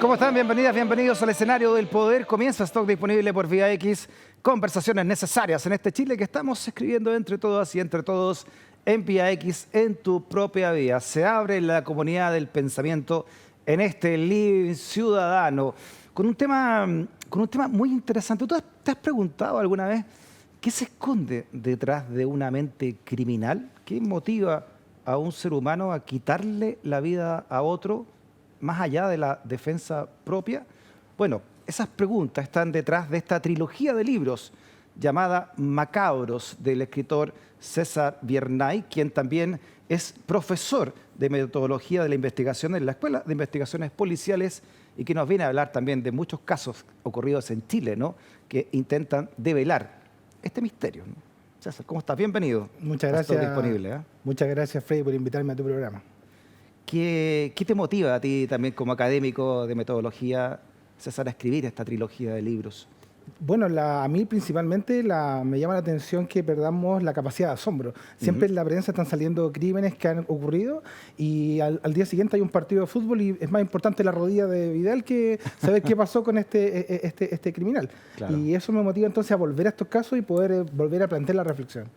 ¿Cómo están? Bienvenidas, bienvenidos al escenario del poder. Comienza Stock disponible por Vía X. Conversaciones necesarias en este Chile que estamos escribiendo entre todas y entre todos en Vía X, en tu propia vía. Se abre la comunidad del pensamiento en este living ciudadano con un tema muy interesante. ¿Tú te has preguntado alguna vez qué se esconde detrás de una mente criminal? ¿Qué motiva a un ser humano a quitarle la vida a otro más allá de la defensa propia? Bueno, esas preguntas están detrás de esta trilogía de libros llamada Macabros, del escritor César Biernay, quien también es profesor de metodología de la investigación en la Escuela de Investigaciones Policiales y que nos viene a hablar también de muchos casos ocurridos en Chile, ¿no?, que intentan develar este misterio, ¿no? César, ¿cómo estás? Bienvenido. Muchas gracias. Está disponible, ¿eh? Muchas gracias, Freddy, por invitarme a tu programa. ¿Qué te motiva a ti también como académico de metodología, César, a escribir esta trilogía de libros? Bueno, a mí principalmente me llama la atención que perdamos la capacidad de asombro. Siempre en la prensa están saliendo crímenes que han ocurrido y al día siguiente hay un partido de fútbol y es más importante la rodilla de Vidal que saber qué pasó con este criminal. Claro. Y eso me motiva entonces a volver a estos casos y poder volver a plantear la reflexión.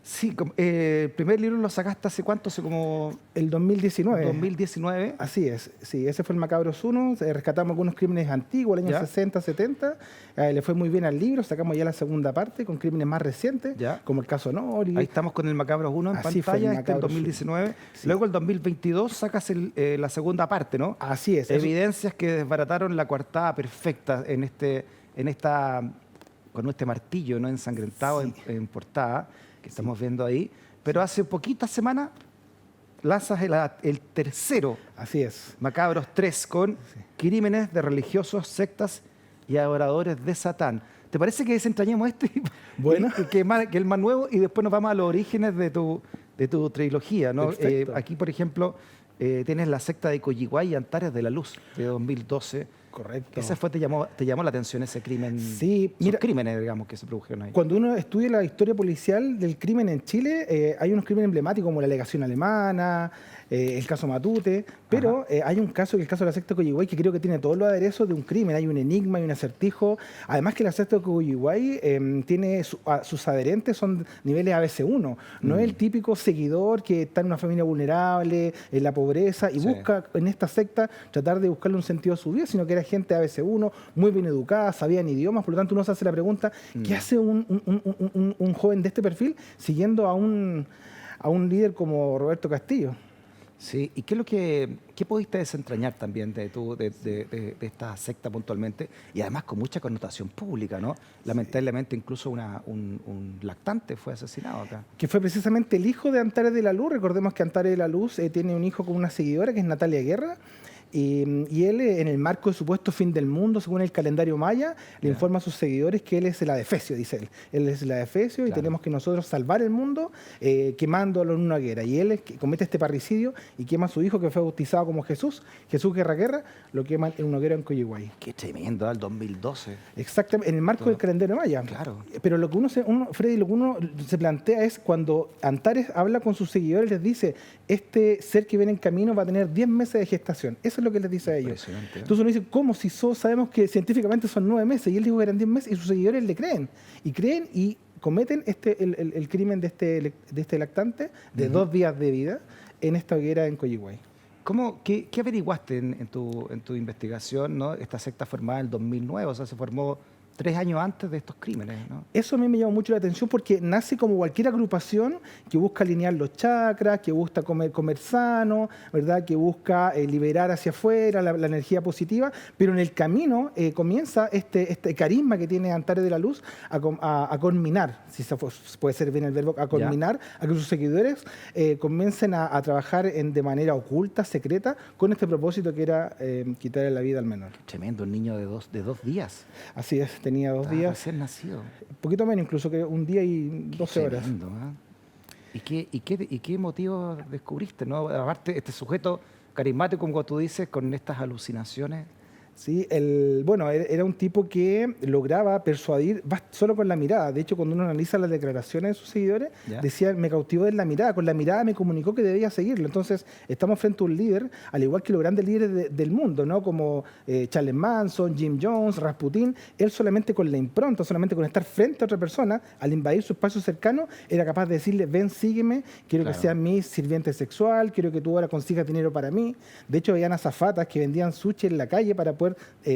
Sí, el primer libro lo sacaste ¿hace cuánto? Hace como... El 2019. 2019. Así es, sí, ese fue el Macabros 1, rescatamos algunos crímenes antiguos, el año 60, 70, le fue muy bien al libro, sacamos ya la segunda parte con crímenes más recientes, como el caso Nori. Ahí estamos con el Macabros 1 en pantalla, el 2019. Sí. Luego el 2022 sacas la segunda parte, ¿no? Así es. Evidencias que desbarataron la coartada perfecta con este martillo, ¿no?, ensangrentado, sí, en portada, que estamos viendo ahí, pero hace poquitas semanas lanzas el tercero. Así es. Macabros 3, con crímenes de religiosos, sectas y adoradores de Satán. ¿Te parece que desentrañemos este? Bueno. que el más nuevo, y después nos vamos a los orígenes de tu trilogía, ¿no? Aquí, por ejemplo, tienes la secta de Coyihuay y Antares de la Luz, de 2012. Correcto. ¿Ese te llamó la atención, ese crimen? Sí, mira, crímenes, digamos, que se produjeron ahí. Cuando uno estudia la historia policial del crimen en Chile, hay unos crímenes emblemáticos como la alegación alemana, el caso Matute, pero hay un caso, el caso de la secta de Coyihuay, que creo que tiene todos los aderezos de un crimen. Hay un enigma, hay un acertijo. Además que la secta de Coyihuay tiene sus adherentes, son niveles ABC1. No es el típico seguidor que está en una familia vulnerable, en la pobreza, y busca en esta secta tratar de buscarle un sentido a su vida, sino que era gente ABC1, muy bien educada, sabían idiomas. Por lo tanto, uno se hace la pregunta, ¿qué hace un joven de este perfil siguiendo a un líder como Roberto Castillo? Sí, ¿y qué pudiste desentrañar también de esta secta puntualmente? Y además con mucha connotación pública, ¿no? Lamentablemente incluso un lactante fue asesinado acá. Que fue precisamente el hijo de Antares de la Luz. Recordemos que Antares de la Luz tiene un hijo con una seguidora que es Natalia Guerra. Y él, en el marco de supuesto fin del mundo, según el calendario maya, le informa a sus seguidores que él es el adefesio, dice él. Él es el adefesio y tenemos que nosotros salvar el mundo quemándolo en una hoguera. Y él comete este parricidio y quema a su hijo, que fue bautizado como Jesús Guerra, lo queman en una hoguera en Coyihuay. Qué tremendo, el 2012. Exactamente, en el marco del calendario maya. Claro. Pero lo que Freddy, lo que uno se plantea es cuando Antares habla con sus seguidores, les dice, este ser que viene en camino va a tener 10 meses de gestación. Eso es lo que les dice a ellos. Entonces uno dice, ¿cómo? Si sabemos que científicamente son 9 meses, y él dijo que eran 10 meses, y sus seguidores le creen. Y cometen el crimen de este lactante de 2 días de vida en esta hoguera en Coyihuay. ¿Qué averiguaste en tu investigación, ¿no? Esta secta formada en el 2009, o sea, se formó 3 años antes de estos crímenes, ¿no? Eso a mí me llamó mucho la atención porque nace como cualquier agrupación que busca alinear los chakras, que busca comer sano, ¿verdad?, que busca liberar hacia afuera la energía positiva, pero en el camino comienza este carisma que tiene Antares de la Luz a conminar, si se puede ser bien el verbo, a conminar, a que sus seguidores comiencen a trabajar de manera oculta, secreta, con este propósito que era quitarle la vida al menor. Tremendo, un niño de dos días. Así es. Tenía 2 días. Recién nacido. Un poquito menos, incluso, que 1 día y 12 horas. ¿eh? ¿Y qué motivo descubriste, no? Aparte, este sujeto carismático, como tú dices, con estas alucinaciones, Sí, bueno, era un tipo que lograba persuadir solo con la mirada. De hecho, cuando uno analiza las declaraciones de sus seguidores, ¿Ya? decía, me cautivó en la mirada. Con la mirada me comunicó que debía seguirlo. Entonces, estamos frente a un líder, al igual que los grandes líderes del mundo, ¿no? Como Charles Manson, Jim Jones, Rasputin. Él solamente con la impronta, solamente con estar frente a otra persona, al invadir su espacio cercano, era capaz de decirle, ven, sígueme, quiero que Claro. seas mi sirviente sexual, quiero que tú ahora consigas dinero para mí. De hecho, habían azafatas que vendían sushi en la calle para poder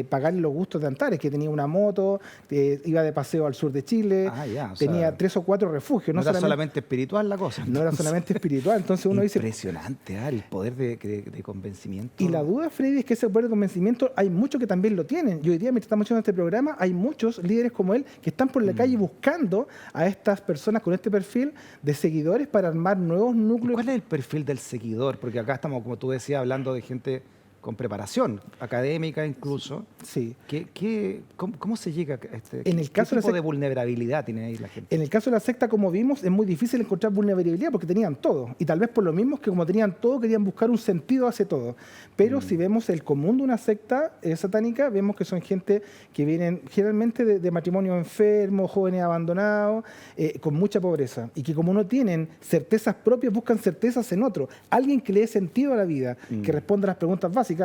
pagarle los gustos de Antares, que tenía una moto, iba de paseo al sur de Chile, Ah, ya, o tenía sea, 3 o 4 refugios. no era solamente espiritual la cosa. no era Entonces. solamente espiritual. Entonces uno dice, Impresionante, el poder de convencimiento. y la duda, Freddy, es que ese poder de convencimiento hay muchos que también lo tienen. Y hoy día, mientras estamos haciendo este programa, hay muchos líderes como él que están por la calle buscando a estas personas con este perfil de seguidores para armar nuevos ¿Y núcleos. cuál es el perfil del seguidor? Porque acá estamos, como tú decías, hablando de gente con preparación, académica incluso. Sí. ¿Cómo se llega a En el caso ¿Qué de tipo la de vulnerabilidad tiene ahí la gente? En el caso de la secta, como vimos, es muy difícil encontrar vulnerabilidad porque tenían todo. Y tal vez por lo mismo que como tenían todo, querían buscar un sentido hacia todo. Pero si vemos el común de una secta satánica, vemos que son gente que vienen generalmente de matrimonios enfermos, jóvenes abandonados, con mucha pobreza. Y que como no tienen certezas propias, buscan certezas en otro. Alguien que le dé sentido a la vida, que responda a las preguntas básicas.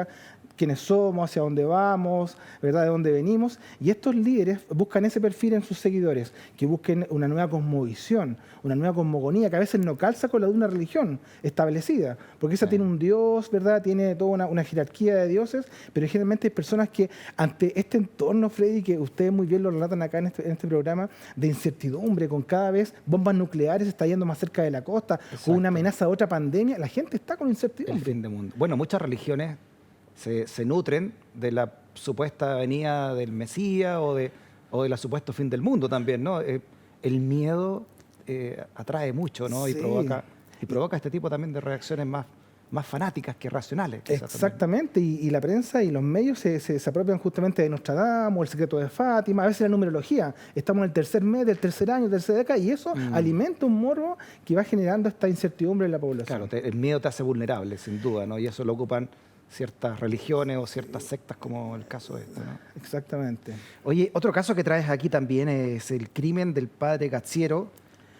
Quiénes somos, hacia dónde vamos, ¿verdad? De dónde venimos. Y estos líderes buscan ese perfil en sus seguidores, que busquen una nueva cosmovisión, una nueva cosmogonía, que a veces no calza con la de una religión establecida, porque esa tiene un dios, ¿verdad? Tiene toda una jerarquía de dioses, pero generalmente hay personas que ante este entorno, Freddy, que ustedes muy bien lo relatan acá en este programa, de incertidumbre, con cada vez bombas nucleares estallando más cerca de la costa, con una amenaza de otra pandemia, la gente está con El incertidumbre. fin del mundo. Bueno, muchas religiones se nutren de la supuesta venida del Mesías o de la supuesto fin del mundo también, ¿no? El miedo atrae mucho, ¿no? Sí. Y provoca este tipo también de reacciones más fanáticas que racionales. quizás también. Exactamente, y la prensa y los medios se apropian justamente de Nostradamus, el secreto de Fátima, a veces la numerología. Estamos en el tercer mes, del tercer año, tercera década, y eso alimenta un morbo que va generando esta incertidumbre en la población. Claro, el miedo te hace vulnerable, sin duda, ¿no? Y eso lo ocupan ciertas religiones o ciertas sectas, como el caso de este, ¿no? Exactamente. Oye, otro caso que traes aquí también es el crimen del padre Gazziero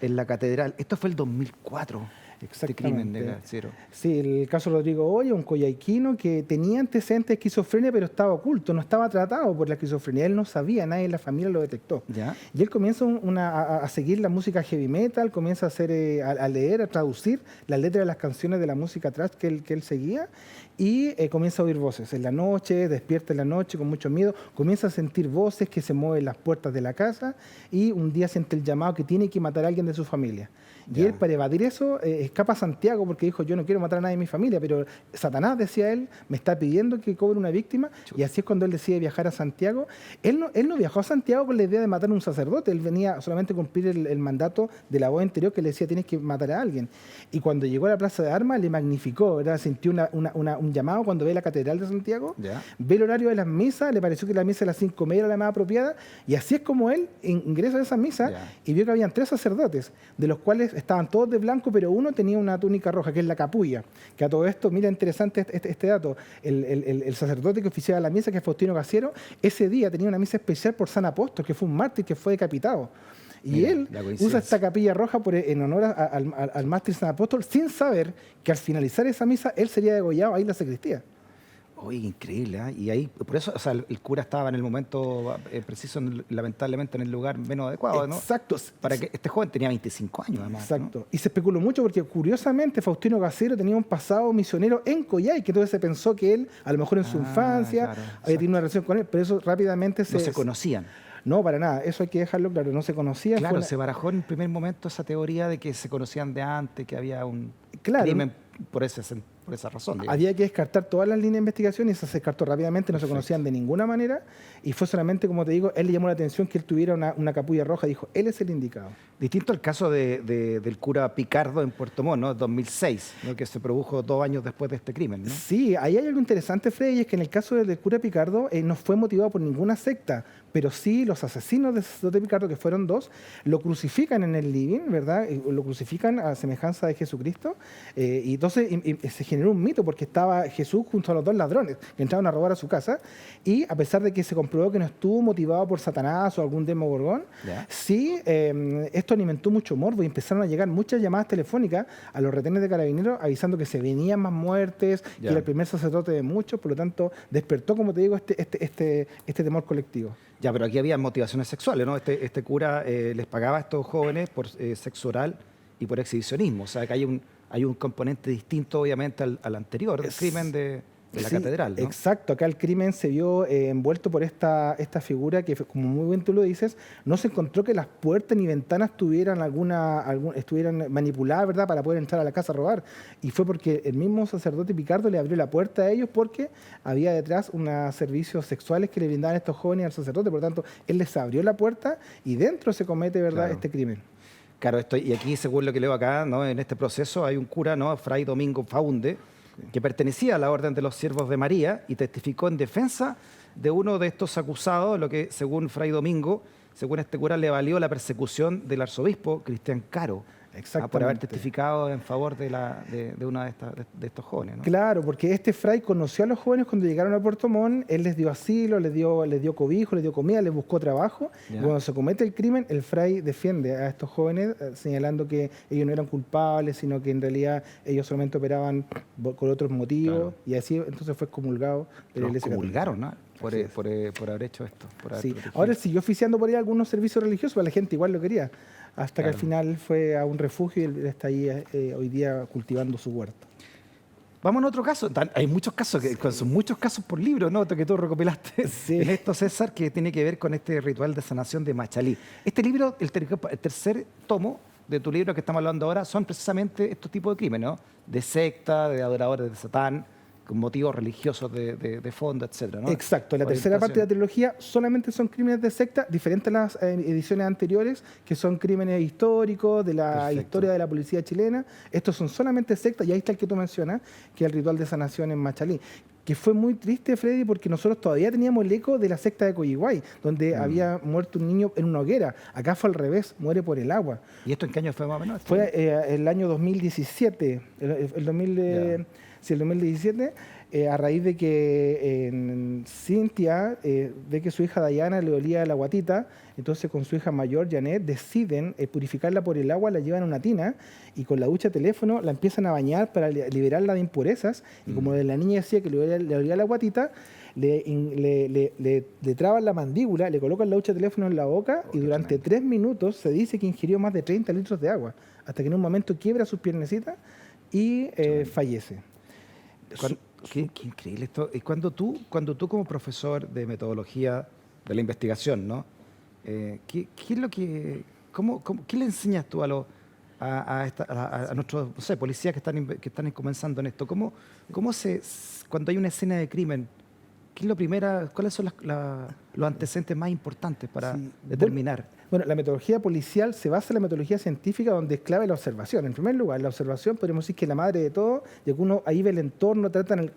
en la catedral. Esto fue el 2004, este crimen de Exactamente. Gazziero. Sí, el caso de Rodrigo Oya, un coyhaiquino que tenía antecedentes de esquizofrenia, pero estaba oculto, no estaba tratado por la esquizofrenia. Él no sabía, nadie en la familia lo detectó. ¿Ya? Y él comienza a seguir la música heavy metal, comienza a hacer, a leer, a traducir las letras de las canciones de la música thrash que él seguía, y comienza a oír voces en la noche, despierta en la noche con mucho miedo, comienza a sentir voces que se mueven las puertas de la casa, y un día siente el llamado que tiene que matar a alguien de su familia. Y Ya. él, para evadir eso, escapa a Santiago porque dijo, yo no quiero matar a nadie de mi familia, pero Satanás, decía él, me está pidiendo que cobre una víctima. Y así es cuando él decide viajar a Santiago. Él no viajó a Santiago con la idea de matar a un sacerdote, él venía solamente a cumplir el mandato de la voz interior que le decía, tienes que matar a alguien. Y cuando llegó a la Plaza de Armas, le magnificó, ¿verdad? Sintió un llamado cuando ve la Catedral de Santiago, Ya. ve el horario de las misas, le pareció que la misa de las 5:30 era la más apropiada, y así es como él ingresa a esa misa Ya. y vio que habían 3 sacerdotes, de los cuales estaban todos de blanco, pero uno tenía una túnica roja, que es la capulla. Que a todo esto, mira, interesante este dato, el sacerdote que oficiaba la misa, que es Faustino Gazziero, ese día tenía una misa especial por San Apóstol, que fue un mártir que fue decapitado. Y Mira, él la coincidencia. usa esta capilla roja en honor al mártir San Apóstol, sin saber que al finalizar esa misa, él sería degollado ahí en la sacristía. Oye, increíble, ¿eh? Y ahí, por eso, o sea, el cura estaba en el momento preciso, lamentablemente, en el lugar menos adecuado, ¿no? Exacto. Para que este joven tenía 25 años, además. Exacto. ¿no? Y se especuló mucho porque, curiosamente, Faustino Gazziero tenía un pasado misionero en Coyhaique, entonces se pensó que él, a lo mejor en su infancia, claro, había tenido una relación con él, pero eso rápidamente No se conocían. No, para nada, eso hay que dejarlo claro, no se conocía. Claro, fue se barajó en el primer momento esa teoría de que se conocían de antes, que había un Claro. crimen por esa razón. digamos. Había que descartar todas las líneas de investigación y eso se descartó rápidamente, no se conocían de ninguna manera y fue solamente, como te digo, él le llamó la atención que él tuviera una capulla roja, dijo, él es el indicado. Distinto al caso del cura Picardo en Puerto Montt, ¿no? 2006, ¿no? Que se produjo 2 años después de este crimen, ¿no? Sí, ahí hay algo interesante, Freddy, y es que en el caso del cura Picardo no fue motivado por ninguna secta, pero sí los asesinos del sacerdote Picardo, que fueron 2, lo crucifican en el living, ¿verdad? Lo crucifican a semejanza de Jesucristo, y entonces se generó generó un mito porque estaba Jesús junto a los dos ladrones que entraron a robar a su casa, y a pesar de que se comprobó que no estuvo motivado por Satanás o algún demogorgón, sí, esto alimentó mucho morbo y empezaron a llegar muchas llamadas telefónicas a los retenes de carabineros avisando que se venían más muertes, que era el primer sacerdote de muchos, por lo tanto despertó, como te digo, este temor colectivo. Ya, pero aquí había motivaciones sexuales, ¿no? Este cura les pagaba a estos jóvenes por sexo oral y por exhibicionismo. O sea, que hay un componente distinto, obviamente, al anterior, del crimen de la catedral, ¿no? Exacto, acá el crimen se vio envuelto por esta figura que, como muy bien tú lo dices, no se encontró que las puertas ni ventanas estuvieran manipuladas, ¿verdad?, para poder entrar a la casa a robar. Y fue porque el mismo sacerdote Picardo le abrió la puerta a ellos porque había detrás unos servicios sexuales que le brindaban estos jóvenes al sacerdote. Por lo tanto, él les abrió la puerta y dentro se comete, ¿verdad?, este crimen. Claro, y aquí, según lo que leo acá, ¿no?, en este proceso hay un cura, ¿no?, Fray Domingo Faunde, que pertenecía a la Orden de los Siervos de María y testificó en defensa de uno de estos acusados, lo que, según Fray Domingo, según este cura, le valió la persecución del arzobispo Cristian Caro, por haber testificado en favor de uno de estos jóvenes, ¿no? Claro, porque este fray conoció a los jóvenes cuando llegaron a Puerto Montt, él les dio asilo, les dio cobijo, les dio comida, les buscó trabajo. Y cuando se comete el crimen, el fray defiende a estos jóvenes señalando que ellos no eran culpables, sino que en realidad ellos solamente operaban con otros motivos. Y así entonces fue excomulgado de la Iglesia Católica. Excomulgaron, ¿no? Por haber hecho esto. Sí. Ahora él siguió oficiando por ahí algunos servicios religiosos, pero la gente igual lo quería. Hasta que al final fue a un refugio y él está ahí hoy día cultivando su huerto. Vamos a otro caso. Hay muchos casos, son muchos casos por libro, ¿no?, que tú recopilaste en esto, César, que tiene que ver con este ritual de sanación de Machalí. Este libro, el tercer tomo de tu libro que estamos hablando ahora, son precisamente estos tipos de crímenes, ¿no? De secta, de adoradores de Satán, con motivos religiosos de fondo, etcétera, ¿no? Exacto, la tercera parte de la trilogía solamente son crímenes de secta, diferentes a las ediciones anteriores, que son crímenes históricos, de la historia de la policía chilena. Estos son solamente sectas, y ahí está el que tú mencionas, que es el ritual de sanación en Machalí, que fue muy triste, Freddy, porque nosotros todavía teníamos el eco de la secta de Coyihuay, donde había muerto un niño en una hoguera. Acá fue al revés, muere por el agua. ¿Y esto en qué año fue más o menos? Fue el año 2017, el 2017, a raíz de que Cintia ve que su hija Dayana le olía la guatita, entonces con su hija mayor, Janet, deciden purificarla por el agua, la llevan a una tina y con la ducha teléfono la empiezan a bañar para liberarla de impurezas. Y como la niña decía que le olía la guatita, le traban la mandíbula, le colocan la ducha teléfono en la boca y durante 3 minutos se dice que ingirió más de 30 litros de agua, hasta que en un momento quiebra sus piernecitas y fallece. Qué increíble esto. Y cuando tú como profesor de metodología de la investigación, ¿no? ¿Qué es lo que, qué le enseñas tú a nuestros, no sé, policías que están comenzando en esto? Cuando hay una escena de crimen, ¿qué es lo primero? ¿Cuáles son los antecedentes más importantes para determinar? Bueno, la metodología policial se basa en la metodología científica, donde es clave la observación. En primer lugar, la observación, podemos decir que es la madre de todo, y que uno ahí ve el entorno, tratan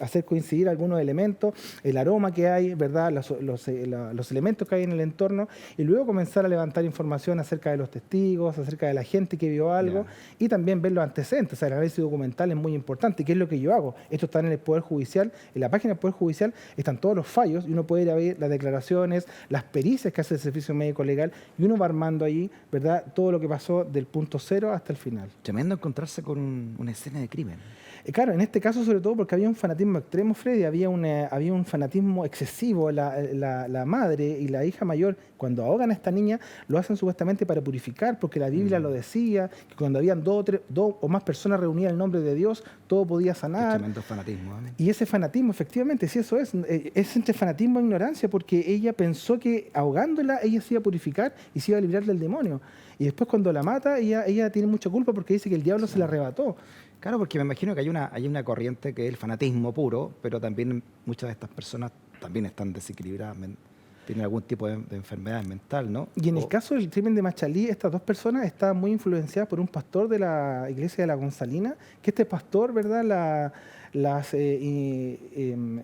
hacer coincidir algunos elementos, el aroma que hay, ¿verdad?, los elementos que hay en el entorno, y luego comenzar a levantar información acerca de los testigos, acerca de la gente que vio algo, y también ver los antecedentes. O sea, el análisis documental es muy importante. ¿Qué es lo que yo hago? Esto está en el Poder Judicial, en la página del Poder Judicial están todos los fallos, y uno puede ir a ver las declaraciones, las pericias que hace el Servicio Médico Legal, y uno va armando ahí, ¿verdad?, todo lo que pasó del punto cero hasta el final. Tremendo encontrarse con una escena de crimen. Claro, en este caso sobre todo porque había un fanatismo extremo, Freddy, había un fanatismo excesivo. La madre y la hija mayor, cuando ahogan a esta niña, lo hacen supuestamente para purificar, porque la Biblia lo decía, que cuando habían dos o más personas reunidas en el nombre de Dios, todo podía sanar. Tremendo fanatismo. Y ese fanatismo, efectivamente, sí, eso es entre fanatismo e ignorancia, porque ella pensó que ahogándola ella se iba a purificar y se iba a librar del demonio. Y después cuando la mata, ella tiene mucha culpa porque dice que el diablo se la arrebató. Claro, porque me imagino que hay una corriente que es el fanatismo puro, pero también muchas de estas personas también están desequilibradas, tienen algún tipo de enfermedad mental, ¿no? Y en el caso del crimen de Machalí, estas dos personas estaban muy influenciadas por un pastor de la iglesia de la Gonzalina, que este pastor, ¿verdad?, las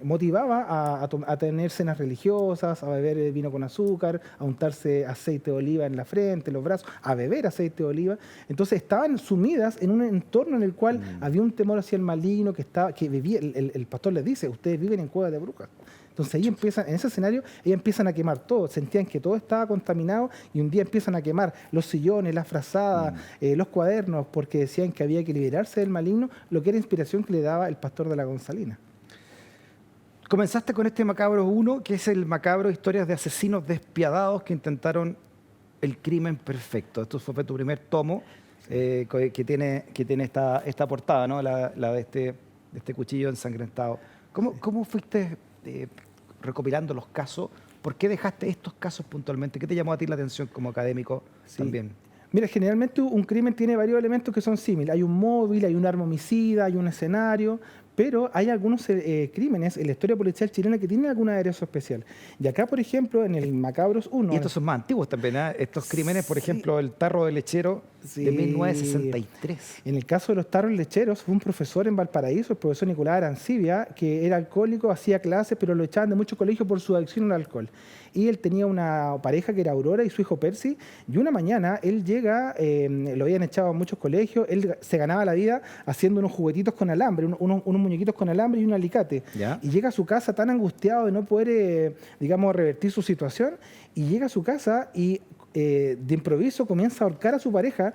motivaba a tener cenas religiosas, a beber vino con azúcar, a untarse aceite de oliva en la frente, los brazos, a beber aceite de oliva. Entonces estaban sumidas en un entorno en el cual había un temor hacia el maligno que vivía. El pastor les dice, ustedes viven en cuevas de brujas. Entonces ahí empiezan, en ese escenario, ellos empiezan a quemar todo, sentían que todo estaba contaminado y un día empiezan a quemar los sillones, las frazadas, los cuadernos, porque decían que había que liberarse del maligno, lo que era inspiración que le daba el pastor de la Gonzalina. Comenzaste con este Macabro 1, que es el macabro historias de asesinos despiadados que intentaron el crimen perfecto. Esto fue tu primer tomo, que tiene esta portada, ¿no? La de este cuchillo ensangrentado. ¿Cómo fuiste recopilando los casos? ¿Por qué dejaste estos casos puntualmente? ¿Qué te llamó a ti la atención como académico también? Mira, generalmente un crimen tiene varios elementos que son similares. Hay un móvil, hay un arma homicida, hay un escenario, pero hay algunos crímenes en la historia policial chilena que tienen algún aderezo especial. Y acá, por ejemplo, en el Macabros 1... Y estos son más antiguos también, ¿eh? Estos crímenes, por ejemplo, el tarro de lechero de 1963. En el caso de los tarros lecheros, fue un profesor en Valparaíso, el profesor Nicolás Arancibia, que era alcohólico, hacía clases, pero lo echaban de muchos colegios por su adicción al alcohol. Y él tenía una pareja que era Aurora y su hijo Percy, y una mañana él llega, lo habían echado a muchos colegios, él se ganaba la vida haciendo unos juguetitos con alambre, unos muñequitos con alambre y un alicate. ¿Ya? Y llega a su casa tan angustiado de no poder, digamos, revertir su situación, y llega a su casa y de improviso comienza a ahorcar a su pareja,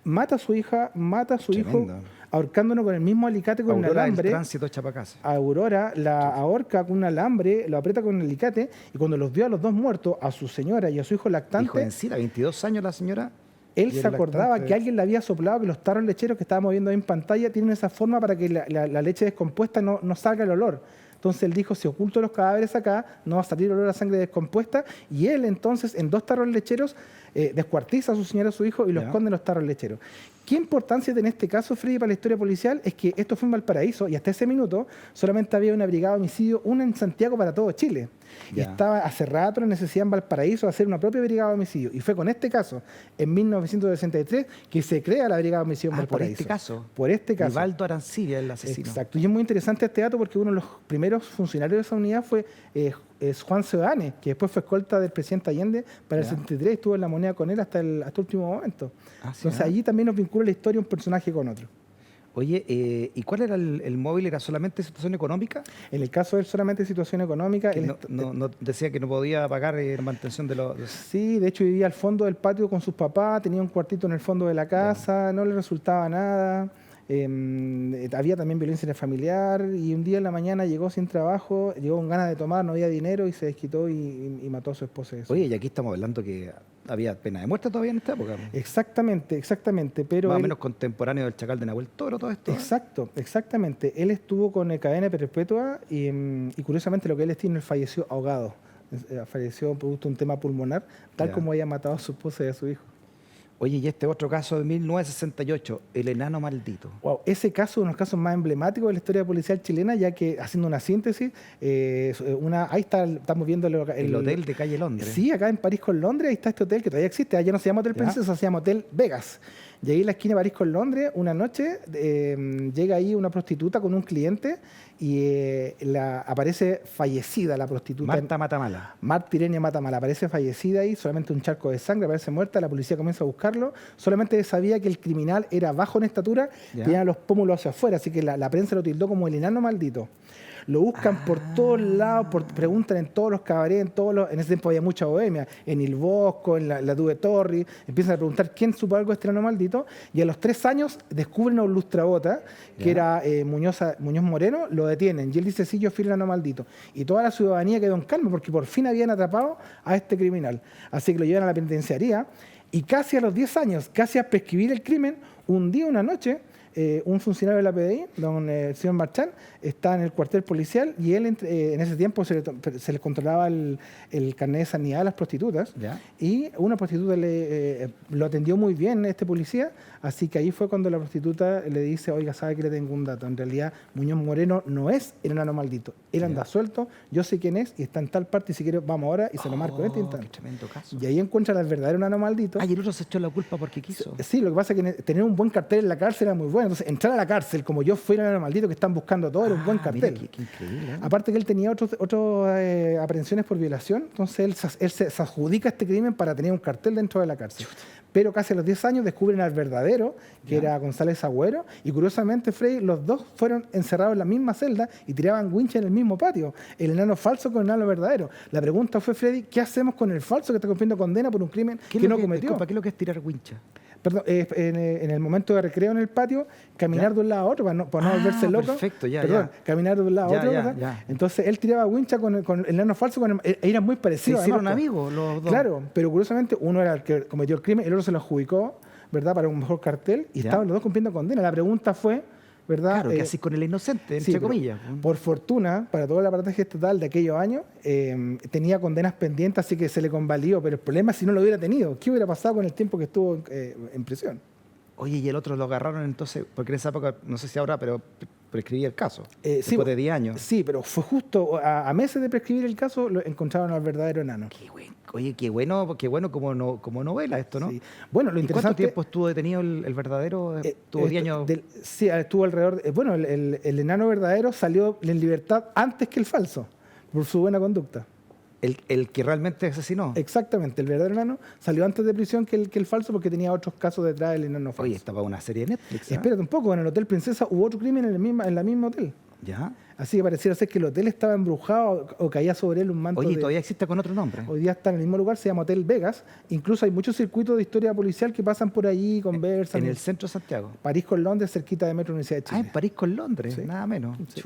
mata a su hija, mata a su hijo, ahorcándonos con el mismo alicate con Aurora, un alambre. el tránsito Chapacasa. Aurora la ahorca con un alambre, lo aprieta con un alicate, y cuando los vio a los dos muertos, a su señora y a su hijo lactante... Hijo en sí, 22 años la señora... Él se acordaba que alguien le había soplado que los tarros lecheros que estábamos viendo ahí en pantalla tienen esa forma para que la leche descompuesta no salga el olor. Entonces él dijo, si oculto los cadáveres acá, no va a salir olor a sangre descompuesta. Y él entonces, en 2 tarros lecheros, descuartiza a su señora y a su hijo y los esconde en los tarros lecheros. ¿Qué importancia tiene este caso, Freddy, para la historia policial? Es que esto fue en Valparaíso y hasta ese minuto solamente había una brigada de homicidio, una en Santiago para todo Chile. Y estaba hace rato la necesidad en Valparaíso de hacer una propia brigada de homicidio. Y fue con este caso, en 1963, que se crea la brigada de homicidio en Valparaíso. ¿Por este caso? Por este caso. Rivaldo Arancibia, el asesino. Exacto. Y es muy interesante este dato porque uno de los primeros funcionarios de esa unidad fue Juan Seoane, que después fue escolta del presidente Allende para el 73 y estuvo en la moneda con él hasta el último momento. Entonces allí también nos vincula la historia un personaje con otro. Oye, ¿y cuál era el móvil? ¿Era solamente situación económica? En el caso de él, solamente situación económica. Él no decía que no podía pagar la mantención de los... Sí, de hecho vivía al fondo del patio con sus papás, tenía un cuartito en el fondo de la casa, no le resultaba nada. Había también violencia familiar y un día en la mañana llegó sin trabajo, llegó con ganas de tomar, no había dinero y se desquitó y mató a su esposa. Oye, y aquí estamos hablando que había pena de muerte todavía en esta época. Exactamente. Pero más o menos contemporáneo del Chacal de Nahuel Toro, todo esto. Exactamente. Él estuvo con cadena perpetua y curiosamente lo que él destino, él falleció ahogado. Falleció producto de un tema pulmonar, tal como había matado a su esposa y a su hijo. Oye, y este otro caso de 1968, el enano maldito. Wow, ese caso es uno de los casos más emblemáticos de la historia policial chilena, ya que, haciendo una síntesis, ahí estamos viendo el hotel de calle Londres. Sí, acá en París con Londres, ahí está este hotel que todavía existe, allá no se llama Hotel Princesa, se llama Hotel Vegas. Y ahí en la esquina de París con Londres, una noche, llega ahí una prostituta con un cliente y aparece fallecida la prostituta. Marta Matamala. Marta Irenia Matamala, aparece fallecida ahí, solamente un charco de sangre, aparece muerta, la policía comienza a buscarlo, solamente sabía que el criminal era bajo en estatura, tenía los pómulos hacia afuera, así que la prensa lo tildó como el enano maldito. Lo buscan por todos lados, preguntan en todos los cabarets, en ese tiempo había mucha bohemia, en Il Bosco, en la Due Torri, empiezan a preguntar quién supo algo de este enano maldito, y a los 3 años descubren a un lustrabota, que era Muñoz Moreno, lo detienen, y él dice, sí, yo fui el enano maldito. Y toda la ciudadanía quedó en calma, porque por fin habían atrapado a este criminal. Así que lo llevan a la penitenciaría, y casi a los 10 años, casi a prescribir el crimen, un día, una noche, un funcionario de la PDI, el señor Marchán, está en el cuartel policial y él en ese tiempo se le controlaba el carnet de sanidad a las prostitutas. Y una prostituta lo atendió muy bien este policía, así que ahí fue cuando la prostituta le dice, oiga, sabe que le tengo un dato, en realidad Muñoz Moreno no es el enano maldito, él anda suelto, yo sé quién es y está en tal parte y si quiere vamos ahora y se lo marco en este instante. Tremendo caso. Y ahí encuentra al verdadero enano maldito. Y el otro se echó la culpa porque quiso. Sí, lo que pasa es que tener un buen cartel en la cárcel era muy bueno. bueno, entonces entrar a la cárcel como yo fui el maldito que están buscando a todos era un buen cartel. Mira, qué increíble. Aparte que él tenía otras aprehensiones por violación, entonces él se adjudica este crimen para tener un cartel dentro de la cárcel. Pero casi a los 10 años descubren al verdadero, que era González Agüero, y curiosamente, Freddy, los dos fueron encerrados en la misma celda y tiraban wincha en el mismo patio. El enano falso con el enano verdadero. La pregunta fue, Freddy, ¿qué hacemos con el falso que está cumpliendo condena por un crimen que no cometió? Disculpa, ¿qué es lo que es tirar wincha? Perdón, en el momento de recreo en el patio, caminar de un lado a otro para no volverse loco. Perfecto, caminar de un lado a otro. ¿Verdad? Entonces él tiraba wincha con el enano falso, eran muy parecidos. Se hicieron amigos los dos. Claro, pero curiosamente uno era el que cometió el crimen, el otro se lo adjudicó, ¿verdad? Para un mejor cartel y estaban los dos cumpliendo condena. La pregunta fue, ¿verdad? Claro, que así con el inocente, entre comillas. Por fortuna, para todo el aparataje estatal de aquellos años, tenía condenas pendientes, así que se le convalidó. Pero el problema es si no lo hubiera tenido. ¿Qué hubiera pasado con el tiempo que estuvo en prisión? Oye, y el otro lo agarraron entonces, porque en esa época, no sé si ahora, pero prescribía el caso, después de 10 años. Sí, pero fue justo a meses de prescribir el caso, lo encontraron al verdadero enano. Oye, qué bueno como novela esto, ¿no? Sí. Bueno, lo interesante... ¿Cuánto tiempo estuvo detenido el verdadero? ¿Tuvo 10 años? Sí, estuvo alrededor... bueno, el enano verdadero salió en libertad antes que el falso, por su buena conducta. El que realmente asesinó. Exactamente, el verdadero enano salió antes de prisión que el falso porque tenía otros casos detrás del enano falso. Oye, estaba una serie de Netflix. Espérate un poco, en el Hotel Princesa hubo otro crimen en la misma hotel. ¿Ya? Así que pareciera ser que el hotel estaba embrujado o caía sobre él un manto. Oye, todavía existe con otro nombre. Hoy día está en el mismo lugar, se llama Hotel Vegas. Incluso hay muchos circuitos de historia policial que pasan por allí, conversan. En el centro de Santiago. París con Londres, cerquita de Metro Universidad de Chile. En París con Londres, Sí. nada menos. Sí.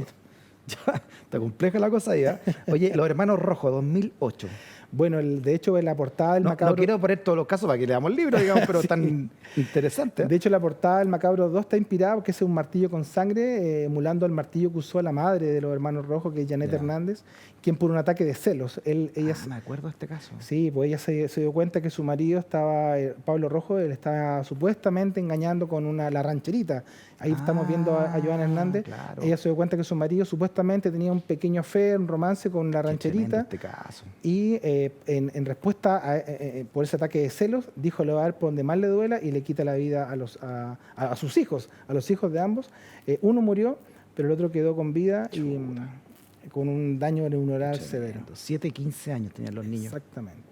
Está compleja la cosa ahí, ¿eh? Oye, Los Hermanos Rojos, 2008. Bueno, de hecho, en la portada del Macabro... No quiero poner todos los casos para que leamos el libro, digamos, pero Sí. tan interesante. De hecho, la portada del Macabro 2 está inspirada porque es un martillo con sangre, emulando al martillo que usó la madre de Los Hermanos Rojos, que es Janet Hernández, quien por un ataque de celos. Me acuerdo de este caso. Sí, pues ella se dio cuenta que su marido estaba, Pablo Rojo, él estaba supuestamente engañando con la rancherita. Ahí estamos viendo a Joana Hernández. Claro. Ella se dio cuenta que su marido supuestamente tenía un pequeño affair, un romance con la rancherita. Este caso. Y en respuesta por ese ataque de celos, dijo le va a dar por donde más le duela y le quita la vida a sus hijos, a los hijos de ambos. Uno murió, pero el otro quedó con vida y con un daño neuronal severo. 7 y 15 años tenían los niños. Exactamente.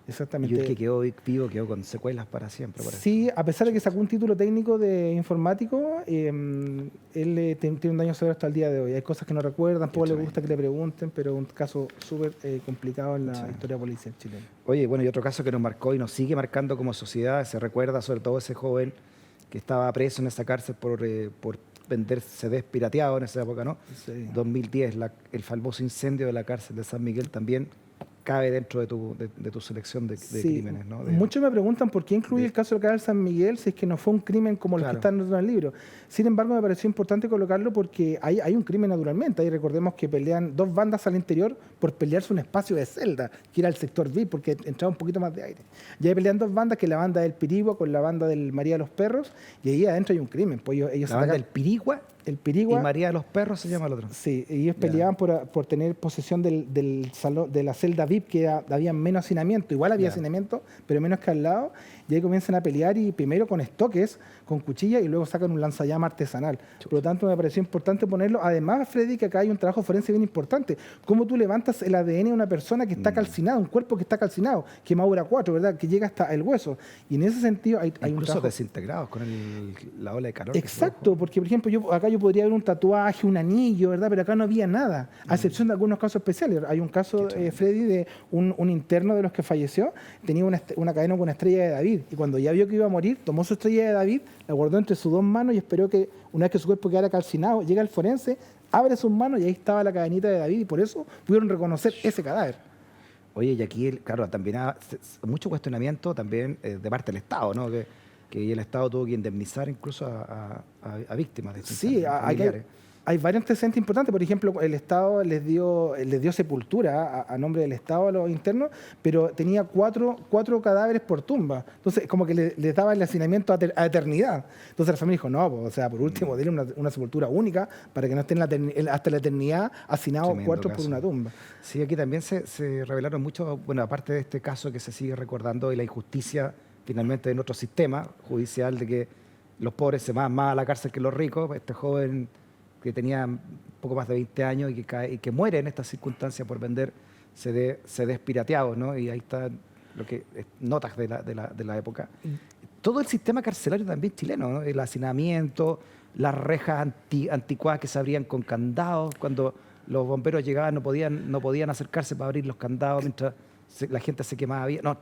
Y el que quedó vivo quedó con secuelas para siempre. Sí, a pesar de que sacó un título técnico de informático, él tiene un daño severo hasta el día de hoy. Hay cosas que no recuerda, tampoco le gusta que le pregunten, pero es un caso súper complicado en la historia policial chilena. Oye, bueno, y otro caso que nos marcó y nos sigue marcando como sociedad, se recuerda sobre todo ese joven que estaba preso en esa cárcel por vender CDs pirateados en esa época, ¿no? Sí. 2010, el famoso incendio de la cárcel de San Miguel también cabe dentro de tu selección de crímenes, ¿no? Muchos me preguntan por qué incluye el caso de la cárcel San Miguel si es que no fue un crimen como los que están en el libro. Sin embargo, me pareció importante colocarlo porque hay un crimen naturalmente. Ahí recordemos que pelean dos bandas al interior por pelearse un espacio de celda, que era el sector VIP, porque entraba un poquito más de aire. Y ahí pelean dos bandas, que es la banda del Pirigua con la banda del María de los Perros, y ahí adentro hay un crimen. Pues ellos la banda del Pirigua. El Pirigua. Y María de los Perros se llama el otro. Sí, ellos peleaban por tener posesión del salón, de la celda VIP, que había menos hacinamiento. Igual había hacinamiento, pero menos que al lado. Y ahí comienzan a pelear y primero con estoques, con cuchillas, y luego sacan un lanzallamas artesanal. Por lo tanto, me pareció importante ponerlo. Además, Freddy, que acá hay un trabajo forense bien importante. Cómo tú levantas el ADN de una persona que está calcinada, un cuerpo que está calcinado, quemadura 4, ¿verdad? Que llega hasta el hueso. Y en ese sentido hay un Incluso trabajo... desintegrados con la ola de calor. Exacto, porque por ejemplo, acá yo podría ver un tatuaje, un anillo, ¿verdad? Pero acá no había nada, a excepción de algunos casos especiales. Hay un caso, Freddy, de un interno de los que falleció, tenía una cadena con una estrella de David, y cuando ya vio que iba a morir, tomó su estrella de David, la guardó entre sus dos manos y esperó que una vez que su cuerpo quedara calcinado, llega el forense, abre sus manos y ahí estaba la cadenita de David, y por eso pudieron reconocer ese cadáver. Oye, y aquí, claro, también mucho cuestionamiento también de parte del Estado, ¿no? Que el Estado tuvo que indemnizar incluso a víctimas de estos familiares. Hay varios antecedentes importantes. Por ejemplo, el Estado les dio sepultura a nombre del Estado a los internos, pero tenía cuatro cadáveres por tumba. Entonces, como que les daba el hacinamiento a eternidad. Entonces la familia dijo, no, pues, o sea, por último, denle una sepultura única para que no estén hasta la eternidad hacinados 4 por una tumba. Sí, aquí también se revelaron mucho, bueno, aparte de este caso que se sigue recordando y la injusticia finalmente en otro sistema judicial de que los pobres se van más a la cárcel que los ricos. Este joven que tenía poco más de 20 años y que muere en estas circunstancias por vender CDs pirateados, ¿no? Y ahí está lo que notas de la época. Todo el sistema carcelario también chileno, ¿no? El hacinamiento, las rejas anticuadas que se abrían con candados. Cuando los bomberos llegaban no podían acercarse para abrir los candados mientras la gente se quemaba. No,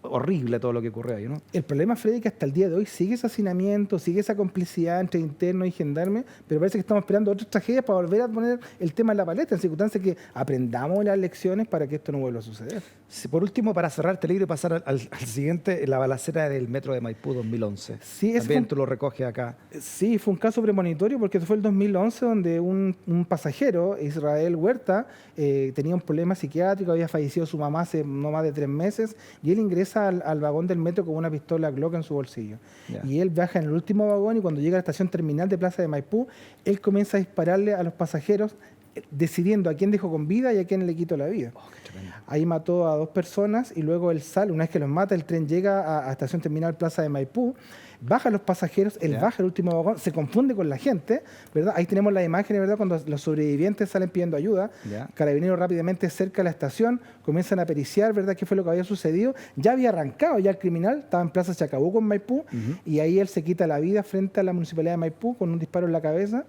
horrible todo lo que ocurrió ahí, ¿no? El problema, Freddy, es que hasta el día de hoy sigue ese hacinamiento, sigue esa complicidad entre internos y gendarmes, pero parece que estamos esperando otras tragedias para volver a poner el tema en la palestra, en circunstancias que aprendamos las lecciones para que esto no vuelva a suceder. Sí, por último, para cerrar este libro y pasar al siguiente, la balacera del metro de Maipú 2011. Sí, también tú lo recoges acá. Sí, fue un caso premonitorio porque fue el 2011 donde un pasajero, Israel Huerta, tenía un problema psiquiátrico, había fallecido su mamá hace no más de 3 meses, y él ingresa al vagón del metro con una pistola Glock en su bolsillo. Yeah. Y él viaja en el último vagón y cuando llega a la estación terminal de Plaza de Maipú, él comienza a dispararle a los pasajeros, decidiendo a quién dejó con vida y a quién le quitó la vida. Ahí mató a 2 personas y luego él sale. Una vez que los mata, el tren llega a estación terminal Plaza de Maipú, baja a los pasajeros, él baja el último vagón, se confunde con la gente, ¿verdad? Ahí tenemos las imágenes, ¿verdad? Cuando los sobrevivientes salen pidiendo ayuda, Carabineros rápidamente cerca de la estación, comienzan a periciar, ¿verdad? ¿Qué fue lo que había sucedido? Ya había arrancado ya el criminal, estaba en Plaza Chacabuco, en Maipú, y ahí él se quita la vida frente a la Municipalidad de Maipú con un disparo en la cabeza.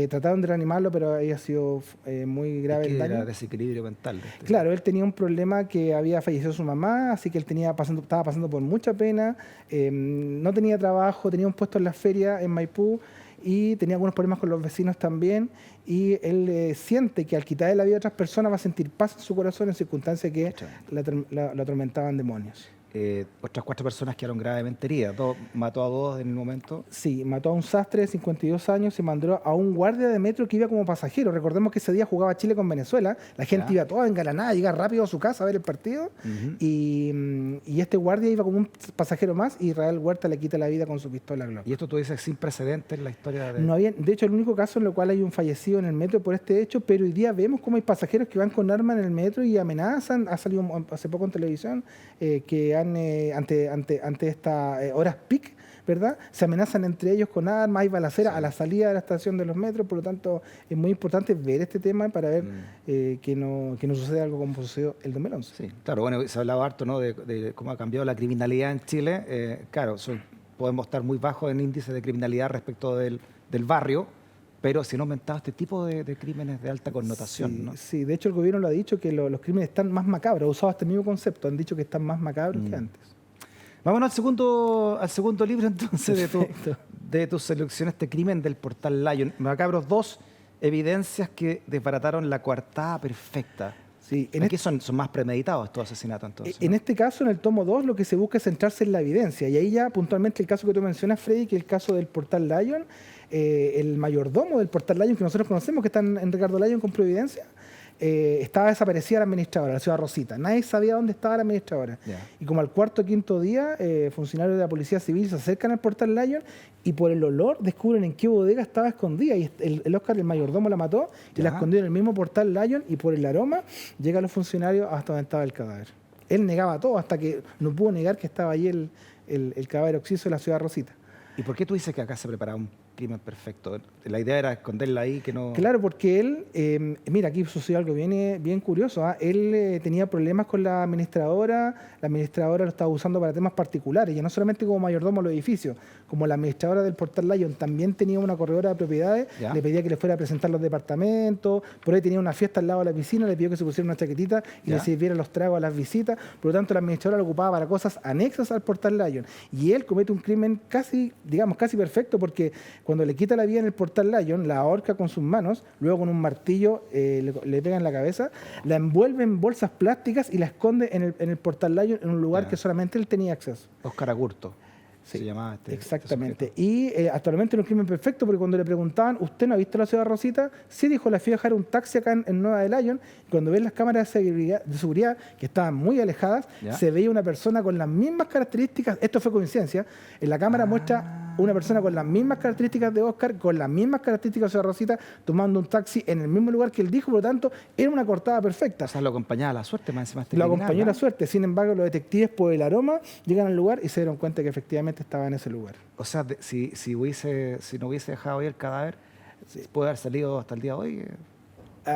Trataron de reanimarlo, pero ahí ha sido muy grave el daño. Era desequilibrio mental. Claro, él tenía un problema que había fallecido su mamá, así que él estaba pasando por mucha pena, no tenía trabajo, tenía un puesto en la feria en Maipú y tenía algunos problemas con los vecinos también, y él siente que al quitarle la vida a otras personas va a sentir paz en su corazón en circunstancias que lo atormentaban demonios. Otras 4 personas quedaron gravemente heridas. Mató a 2 en el momento. Sí, mató a un sastre de 52 años y mandó a un guardia de metro que iba como pasajero. Recordemos que ese día jugaba Chile con Venezuela. La gente iba toda engalanada, llegar rápido a su casa a ver el partido. Y este guardia iba como un pasajero más y Israel Huerta le quita la vida con su pistola Glock. Y esto tú dices sin precedentes en la historia de... No había, de hecho, el único caso en el cual hay un fallecido en el metro por este hecho, pero hoy día vemos cómo hay pasajeros que van con armas en el metro y amenazan. Ha salido hace poco en televisión que han ante estas horas peak, ¿verdad? Se amenazan entre ellos con armas, hay balacera a la salida de la estación de los metros, por lo tanto es muy importante ver este tema para ver que no suceda algo como sucedió el 2011. Sí, claro, bueno, se ha hablado harto, ¿no? de cómo ha cambiado la criminalidad en Chile. Claro, podemos estar muy bajos en índice de criminalidad respecto del barrio, pero se han aumentado este tipo de crímenes de alta connotación, sí, ¿no? Sí, de hecho el gobierno lo ha dicho, que los crímenes están más macabros, ha usado este mismo concepto, han dicho que están más macabros que antes. Vámonos al segundo libro entonces de tu selección, este crimen del portal Lion. Macabros 2, evidencias que desbarataron la coartada perfecta. Sí, aquí son más premeditados estos asesinatos entonces, ¿no? En este caso, en el tomo 2, lo que se busca es centrarse en la evidencia. Y ahí ya puntualmente el caso que tú mencionas, Freddy, que es el caso del portal Lion, el mayordomo del portal Lion que nosotros conocemos, que está en Ricardo Lyon con Providencia, estaba desaparecida la administradora, la ciudad Rosita. Nadie sabía dónde estaba la administradora. Y como al cuarto o quinto día, funcionarios de la Policía Civil se acercan al portal Lion y por el olor descubren en qué bodega estaba escondida. Y el Oscar, el mayordomo, la mató y la escondió en el mismo portal Lion, y por el aroma llegan los funcionarios hasta donde estaba el cadáver. Él negaba todo hasta que no pudo negar que estaba allí el cadáver occiso de la ciudad Rosita. ¿Y por qué tú dices que acá se preparaba un crimen perfecto? La idea era esconderla ahí, que no... Claro, porque él, mira, aquí sucedió algo bien curioso. Él tenía problemas con la administradora lo estaba usando para temas particulares, ya no solamente como mayordomo de los edificios, como la administradora del portal Lion también tenía una corredora de propiedades, le pedía que le fuera a presentar los departamentos, por ahí tenía una fiesta al lado de la piscina, le pidió que se pusiera una chaquetita y le sirviera los tragos a las visitas, por lo tanto la administradora lo ocupaba para cosas anexas al portal Lion. Y él comete un crimen casi perfecto, porque cuando le quita la vida en el portal Lion, la ahorca con sus manos, luego con un martillo le pega en la cabeza, la envuelve en bolsas plásticas y la esconde en el portal Lion en un lugar que solamente él tenía acceso. Oscar Agurto. Sí, se llamaba exactamente. Y actualmente era un crimen perfecto, porque cuando le preguntaban, ¿usted no ha visto la ciudad Rosita? Sí, dijo, la fui a dejar un taxi acá en Nueva de Lyon. Y cuando ven las cámaras de seguridad, que estaban muy alejadas, se veía una persona con las mismas características. Esto fue coincidencia. En la cámara muestra una persona con las mismas características de Oscar, con las mismas características de Rosita, tomando un taxi en el mismo lugar que él dijo, por lo tanto, era una cortada perfecta. O sea, lo acompañaba la suerte más encima. Lo acompañó la suerte. Sin embargo, los detectives, por el aroma, llegan al lugar y se dieron cuenta que efectivamente estaba en ese lugar. O sea, si no hubiese dejado ahí el cadáver, puede haber salido hasta el día de hoy.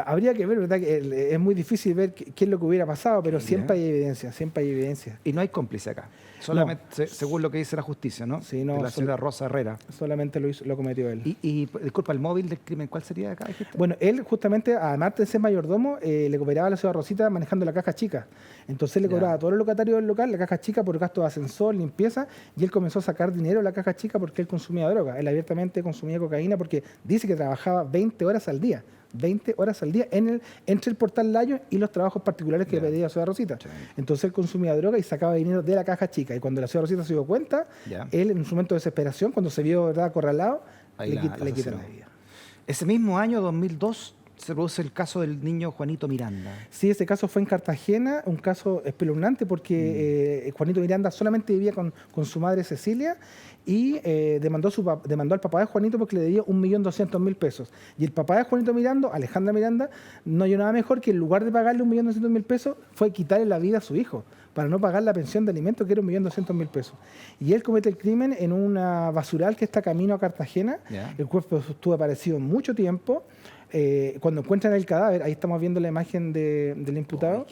Habría que ver, ¿verdad? Que es muy difícil ver qué es lo que hubiera pasado, pero siempre hay evidencia, siempre hay evidencia. Y no hay cómplice acá, solamente según lo que dice la justicia, ¿no? Sí, no, de la señora Rosa Herrera. Solamente lo cometió él. Y disculpa, el móvil del crimen, ¿cuál sería acá, dijiste? Bueno, él justamente, además de ser mayordomo, le cooperaba a la señora Rosita manejando la caja chica. Entonces le cobraba a todos los locatarios del local la caja chica por gasto de ascensor, limpieza, y él comenzó a sacar dinero de la caja chica porque él consumía droga. Él abiertamente consumía cocaína porque dice que trabajaba 20 horas al día. 20 horas al día entre el portal Lion y los trabajos particulares que le pedía a la señora Rosita. Entonces él consumía droga y sacaba dinero de la caja chica. Y cuando la señora Rosita se dio cuenta, él en su momento de desesperación, cuando se vio, ¿verdad?, acorralado, le quitan la vida. Ese mismo año, 2002, se produce el caso del niño Juanito Miranda. Sí, ese caso fue en Cartagena, un caso espeluznante porque Juanito Miranda solamente vivía con su madre Cecilia y demandó al papá de Juanito porque le debía 1.200.000 pesos. Y el papá de Juanito Miranda, Alejandra Miranda, no halló nada mejor que en lugar de pagarle 1.200.000 pesos, fue quitarle la vida a su hijo para no pagar la pensión de alimentos, que era 1.200.000 pesos. Y él comete el crimen en una basural que está camino a Cartagena. El cuerpo estuvo aparecido mucho tiempo. Cuando encuentran el cadáver, ahí estamos viendo la imagen del imputado,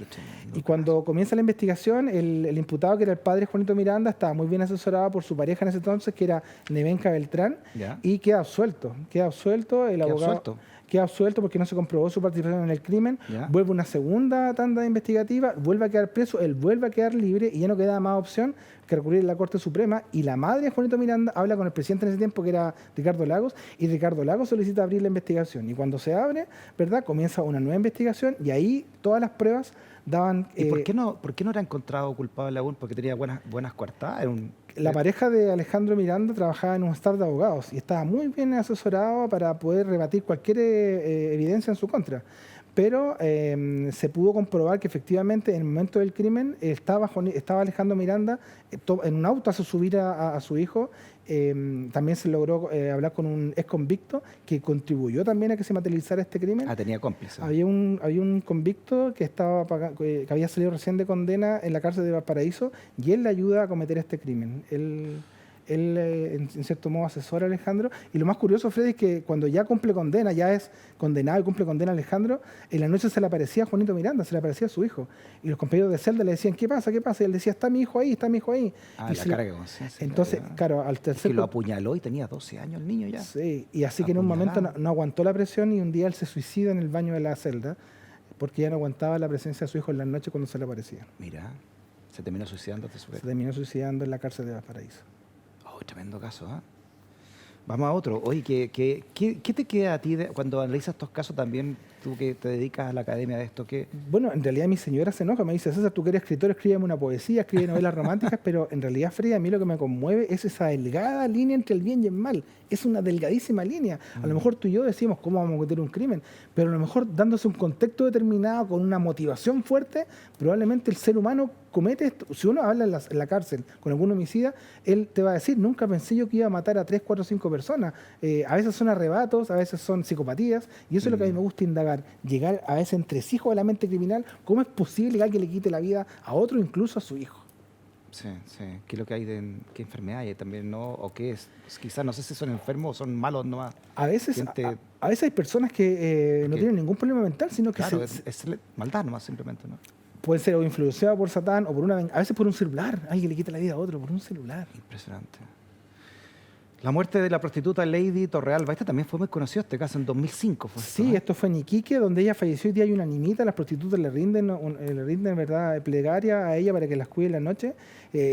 y cuando comienza la investigación, el imputado, que era el padre Juanito Miranda, estaba muy bien asesorado por su pareja en ese entonces, que era Nevenka Beltrán, y queda absuelto, el abogado queda absuelto porque no se comprobó su participación en el crimen, vuelve una segunda tanda investigativa, vuelve a quedar preso, él vuelve a quedar libre y ya no queda más opción que recurrir a la Corte Suprema, y la madre de Juanito Miranda habla con el presidente en ese tiempo, que era Ricardo Lagos, y Ricardo Lagos solicita abrir la investigación, y cuando se abre, ¿verdad?, comienza una nueva investigación, y ahí todas las pruebas daban... ¿Y por qué no era encontrado culpable aún? Porque tenía buenas coartadas. La pareja de Alejandro Miranda trabajaba en un staff de abogados y estaba muy bien asesorado para poder rebatir cualquier evidencia en su contra. Pero se pudo comprobar que efectivamente en el momento del crimen estaba Alejandro Miranda en un auto, hace subir a su hijo. También se logró hablar con un ex convicto que contribuyó también a que se materializara este crimen. Tenía cómplices. Había un convicto que que había salido recién de condena en la cárcel de Valparaíso, y él le ayuda a cometer este crimen. Él en cierto modo asesora a Alejandro, y lo más curioso, Freddy, es que cuando ya cumple condena, ya es condenado y cumple condena a Alejandro, en la noche se le aparecía a Juanito Miranda, se le aparecía a su hijo, y los compañeros de celda le decían, ¿qué pasa? ¿Qué pasa? Y él decía, está mi hijo ahí. La carga de conciencia. Entonces, claro, al tercer... Que lo apuñaló y tenía 12 años el niño ya. Sí, y así que en un momento no aguantó la presión, y un día él se suicida en el baño de la celda, porque ya no aguantaba la presencia de su hijo en la noche cuando se le aparecía. Mira, se terminó suicidando. Se terminó suicidando en la cárcel de Valparaíso. Tremendo caso, ¿eh? Vamos a otro. Oye, ¿qué te queda a ti cuando analizas estos casos también, tú que te dedicas a la academia de esto? Bueno, en realidad mi señora se enoja, me dice, César, tú que eres escritor, escríbeme una poesía, escribe novelas románticas, pero en realidad, Freddy, a mí lo que me conmueve es esa delgada línea entre el bien y el mal. Es una delgadísima línea. A lo mejor tú y yo decimos cómo vamos a cometer un crimen, pero a lo mejor dándose un contexto determinado, con una motivación fuerte, probablemente el ser humano comete esto. Si uno habla en la cárcel con algún homicida, él te va a decir, nunca pensé yo que iba a matar a 3, 4, 5 personas. A veces son arrebatos, a veces son psicopatías, y eso es lo que a mí me gusta indagar, llegar a ese entresijo de la mente criminal. ¿Cómo es posible que alguien le quite la vida a otro, incluso a su hijo? Sí. ¿Qué es lo que hay qué enfermedad hay también, no? ¿O qué es? Quizás no sé si son enfermos o son malos nomás. A veces hay personas que no tienen ningún problema mental, sino que es maldad nomás, simplemente, ¿no? Pueden ser o influenciados por Satán o a veces por un celular. Alguien le quita la vida a otro por un celular. Impresionante. La muerte de la prostituta Lady Torrealba, este también fue muy conocido, este caso en 2005 fue. Sí, esto fue en Iquique, donde ella falleció. Hoy día hay una niñita, las prostitutas le rinden ¿verdad?, plegaria a ella para que las cuide en la noche.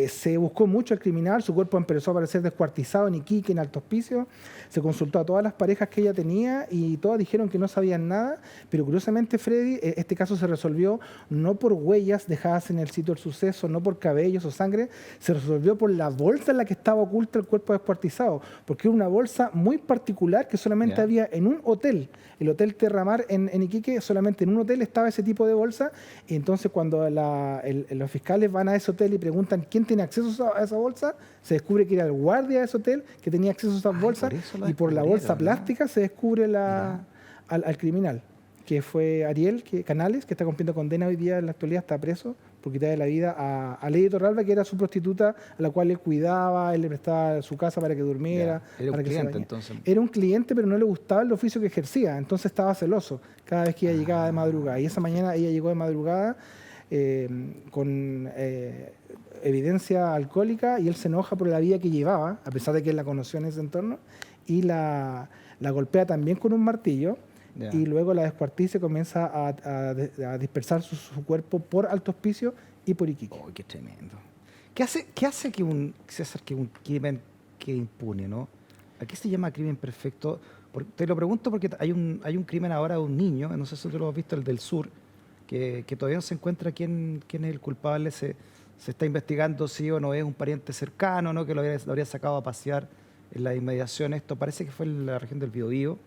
Se buscó mucho al criminal, su cuerpo empezó a aparecer descuartizado en Iquique, en Alto Hospicio. Se consultó a todas las parejas que ella tenía y todas dijeron que no sabían nada, pero curiosamente, Freddy, este caso se resolvió no por huellas dejadas en el sitio del suceso, no por cabellos o sangre, se resolvió por la bolsa en la que estaba oculta el cuerpo descuartizado. pasado, porque era una bolsa muy particular que solamente había en un hotel, el Hotel Terramar en Iquique, solamente en un hotel estaba ese tipo de bolsa, y entonces cuando los fiscales van a ese hotel y preguntan quién tiene acceso a esa bolsa, se descubre que era el guardia de ese hotel que tenía acceso a esas bolsas, y por la bolsa plástica se descubre al criminal, que fue Ariel Canales, que está cumpliendo condena hoy día en la actualidad, está preso por quitarle la vida a Lady Torralba, que era su prostituta, a la cual él cuidaba, él le prestaba su casa para que durmiera. Era para un que cliente, entonces. Era un cliente, pero no le gustaba el oficio que ejercía, entonces estaba celoso cada vez que ella llegaba de madrugada. Y esa mañana ella llegó de madrugada con evidencia alcohólica, y él se enoja por la vida que llevaba, a pesar de que él la conoció en ese entorno, y la golpea también con un martillo. Y luego la descuartiza y comienza a dispersar su cuerpo por Alto Hospicio y por Iquique. ¡Oh, qué tremendo! ¿Qué hace que un crimen quede impune, no? ¿A qué se llama crimen perfecto? Te lo pregunto porque hay un crimen ahora de un niño, no sé si tú lo has visto, el del sur, que todavía no se encuentra quién es el culpable. Se está investigando si o no es un pariente cercano, ¿no? Que lo habría sacado a pasear en la inmediación. Esto parece que fue en la región del Biobío.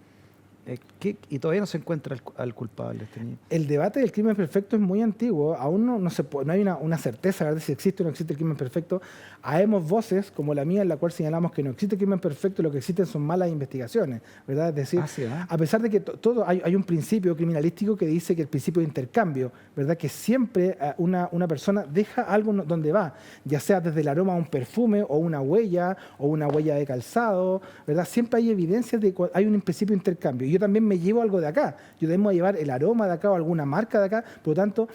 Y todavía no se encuentra al culpable. El debate del crimen perfecto es muy antiguo. Aún no hay una certeza, ¿verdad?, si existe o no existe el crimen perfecto. Habemos voces como la mía en la cual señalamos que no existe el crimen perfecto, lo que existen son malas investigaciones, ¿verdad? Es decir, a pesar de que hay un principio criminalístico que dice que el principio de intercambio, ¿verdad?, que siempre una persona deja algo donde va, ya sea desde el aroma a un perfume o una huella de calzado, ¿verdad? Siempre hay evidencias de que hay un principio de intercambio. Yo también me llevo algo de acá, yo debo llevar el aroma de acá o alguna marca de acá, por lo tanto,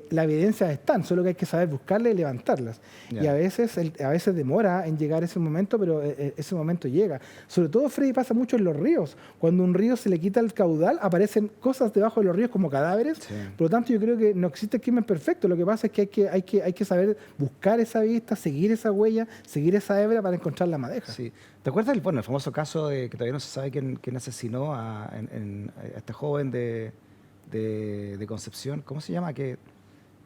las evidencias están, solo que hay que saber buscarlas y levantarlas. Y a veces demora en llegar ese momento, pero ese momento llega. Sobre todo, Freddy, pasa mucho en los ríos. Cuando un río se le quita el caudal, aparecen cosas debajo de los ríos como cadáveres. Sí. Por lo tanto, yo creo que no existe el crimen perfecto. Lo que pasa es que hay que saber buscar esa vista, seguir esa huella, seguir esa hebra para encontrar la madeja. Sí. ¿Te acuerdas el famoso caso de que todavía no se sabe quién asesinó a este joven de Concepción? ¿Cómo se llama?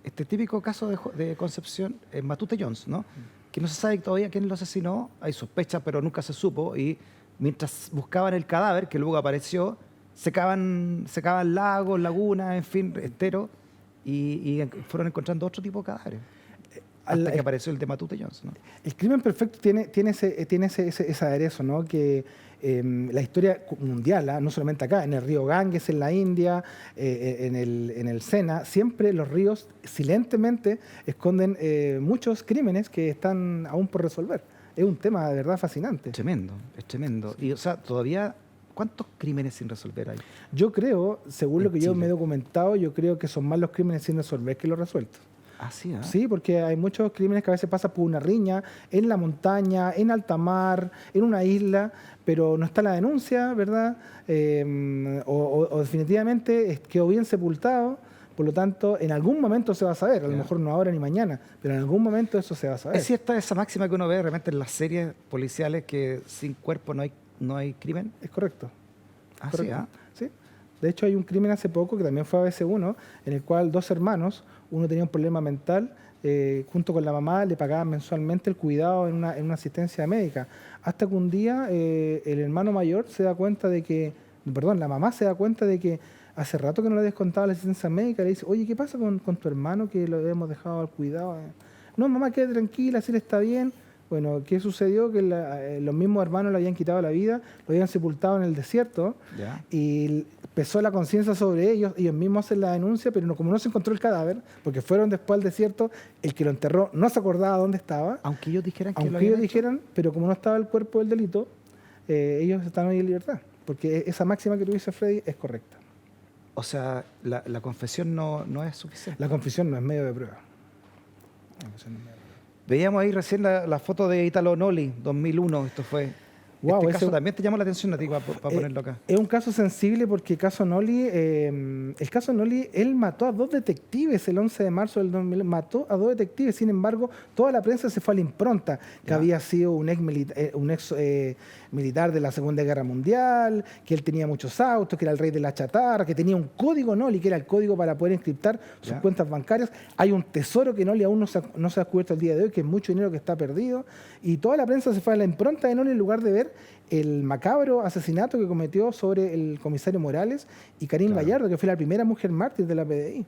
Este típico caso de Concepción, Matute Jones, ¿no? Que no se sabe todavía quién lo asesinó. Hay sospechas, pero nunca se supo. Y mientras buscaban el cadáver, que luego apareció, secaban lagos, lagunas, en fin, esteros, y fueron encontrando otro tipo de cadáveres. Hasta que apareció el de Matute Jones, ¿no? El crimen perfecto tiene ese aderezo, ¿no? Que la historia mundial, no solamente acá, en el río Ganges, en la India, en el Sena, siempre los ríos silentemente esconden muchos crímenes que están aún por resolver. Es un tema de verdad fascinante. Es tremendo. Y, o sea, todavía, ¿cuántos crímenes sin resolver hay? Yo creo, según lo que yo me he documentado, yo creo que son más los crímenes sin resolver que los resueltos. Ah, sí, ¿eh? Sí, porque hay muchos crímenes que a veces pasan por una riña, en la montaña, en alta mar, en una isla, pero no está la denuncia, ¿verdad? O definitivamente quedó bien sepultado, por lo tanto, en algún momento se va a saber, a lo mejor no ahora ni mañana, pero en algún momento eso se va a saber. ¿Es cierta esa máxima que uno ve realmente en las series policiales que sin cuerpo no hay crimen? Es correcto. Ah, correcto. Sí. De hecho, hay un crimen hace poco que también fue ABC1, en el cual dos hermanos, uno tenía un problema mental, junto con la mamá le pagaban mensualmente el cuidado en una asistencia médica. Hasta que un día el hermano mayor se da cuenta de que, la mamá se da cuenta de que hace rato que no le descontaba la asistencia médica. Le dice, oye, ¿qué pasa con tu hermano que lo hemos dejado al cuidado? No, mamá, quede tranquila, si él está bien. Bueno, ¿qué sucedió? Que los mismos hermanos le habían quitado la vida, lo habían sepultado en el desierto, y pesó la conciencia sobre ellos mismos hacen la denuncia, pero como no se encontró el cadáver, porque fueron después al desierto, el que lo enterró no se acordaba dónde estaba. Aunque ellos dijeran pero como no estaba el cuerpo del delito, ellos están hoy en libertad, porque esa máxima que tú dices, Freddy, es correcta. O sea, la confesión no es suficiente. La confesión no es medio de prueba. Veíamos ahí recién la foto de Italo Noli, 2001, esto fue. Wow, este caso también te llamó la atención a ti para ponerlo acá. Es un caso sensible porque el caso Noli, él mató a dos detectives el 11 de marzo del 2000, mató a dos detectives, sin embargo, toda la prensa se fue a la impronta, que había sido un ex militar de la Segunda Guerra Mundial, que él tenía muchos autos, que era el rey de la chatarra, que tenía un código Noli, que era el código para poder encriptar sus cuentas bancarias. Hay un tesoro que Noli aún no se ha descubierto el día de hoy, que es mucho dinero que está perdido, y toda la prensa se fue a la impronta de Noli en lugar de ver el macabro asesinato que cometió sobre el comisario Morales y Karim Claro. Gallardo, que fue la primera mujer mártir de la PDI.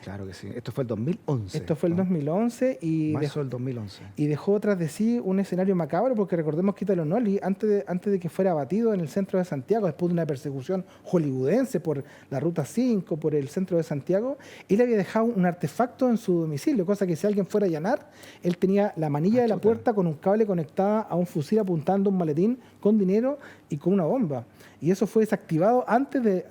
Claro que sí. Esto fue el 2011. Esto fue el ¿no? 2011 Marzo del 2011. y dejó tras de sí un escenario macabro, porque recordemos que Italo Noli, antes de que fuera abatido en el centro de Santiago, después de una persecución hollywoodense por la Ruta 5, por el centro de Santiago, él había dejado un artefacto en su domicilio, cosa que si alguien fuera a allanar, él tenía la manilla de la chuta. puerta con un cable conectada a un fusil apuntando un maletín con dinero y con una bomba. Y eso fue desactivado antes de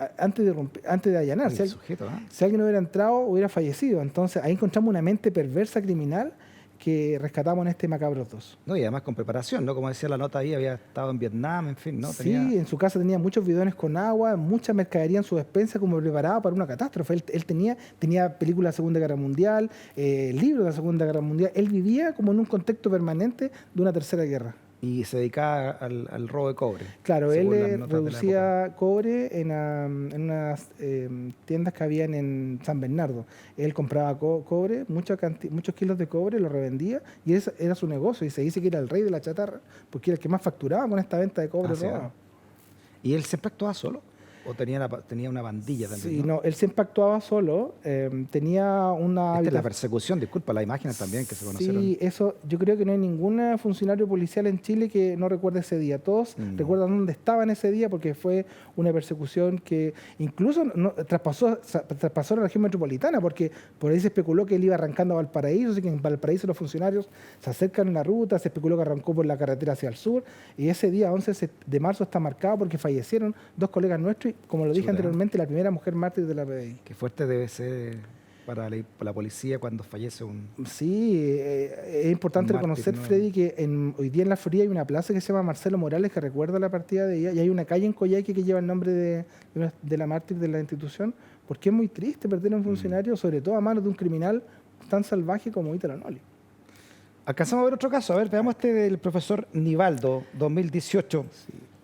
allanar. Oye, el sujeto, ¿eh? Si alguien hubiera entrado, hubiera fallecido. Entonces ahí encontramos una mente perversa criminal que rescatamos en este Macabros 2. No, y además con preparación, ¿no? Como decía la nota ahí, había estado en Vietnam, en fin, ¿no? Sí, en su casa tenía muchos bidones con agua, mucha mercadería en su despensa como preparada para una catástrofe. Él tenía películas de la Segunda Guerra Mundial, libros de la Segunda Guerra Mundial. Él vivía como en un contexto permanente de una tercera guerra. Y se dedicaba al robo de cobre. Claro, según las él notas de la reducía cobre en unas tiendas que habían en San Bernardo. Él compraba cobre, muchos kilos de cobre, lo revendía y ese era su negocio. Y se dice que era el rey de la chatarra porque era el que más facturaba con esta venta de cobre ¿sí? robado. ¿Y él siempre actuaba solo? ¿O tenía una bandilla también? Sí, no, él siempre actuaba solo, tenía una Esta es la habitación. persecución, disculpa, las imágenes también que se conocieron. Sí, eso, yo creo que no hay ningún funcionario policial en Chile que no recuerde ese día. Todos recuerdan dónde estaban ese día porque fue una persecución que incluso traspasó la región metropolitana, porque por ahí se especuló que él iba arrancando a Valparaíso, así que en Valparaíso los funcionarios se acercan en la ruta, se especuló que arrancó por la carretera hacia el sur, y ese día 11 de marzo está marcado porque fallecieron 2 colegas nuestros, y como lo dije Chuta. anteriormente, la primera mujer mártir de la PDI. Qué fuerte debe ser para la policía cuando fallece un... Sí, es importante Un mártir, reconocer, ¿no? Freddy, que hoy día en la Florida hay una plaza que se llama Marcelo Morales que recuerda la partida de ella, y hay una calle en Coyhaique que lleva el nombre de la mártir de la institución, porque es muy triste perder a un funcionario, sobre todo a manos de un criminal tan salvaje como Italo Noli. Alcanzamos a ver otro caso. A ver, veamos este del profesor Nivaldo, 2018.